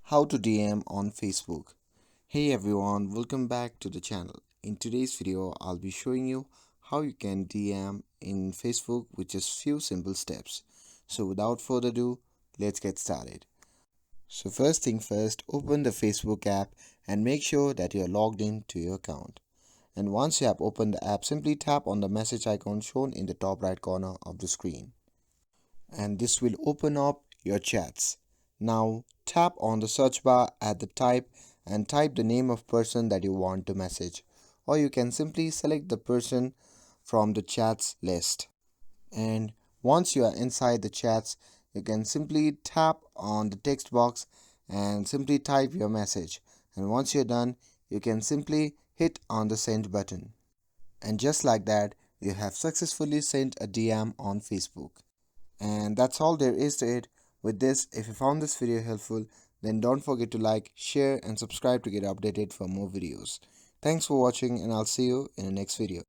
How to DM on Facebook. Hey everyone, welcome back to the channel. In today's video, I'll be showing you how you can DM in Facebook with just few simple steps. So without further ado, let's get started. So first thing first, open the Facebook app and make sure that you're logged in to your account. And once you have opened the app, simply tap on the message icon shown in the top right corner of the screen. And this will open up your chats. Now tap on the search bar at the type and type the name of person that you want to message, or you can simply select the person from the chats list. And once you are inside the chats, you can simply tap on the text box and simply type your message. And once you're done, you can simply hit on the send button. And just like that, you have successfully sent a DM on Facebook. And that's all there is to it. With this, if you found this video helpful, then don't forget to like, share, and subscribe to get updated for more videos. Thanks for watching, and I'll see you in the next video.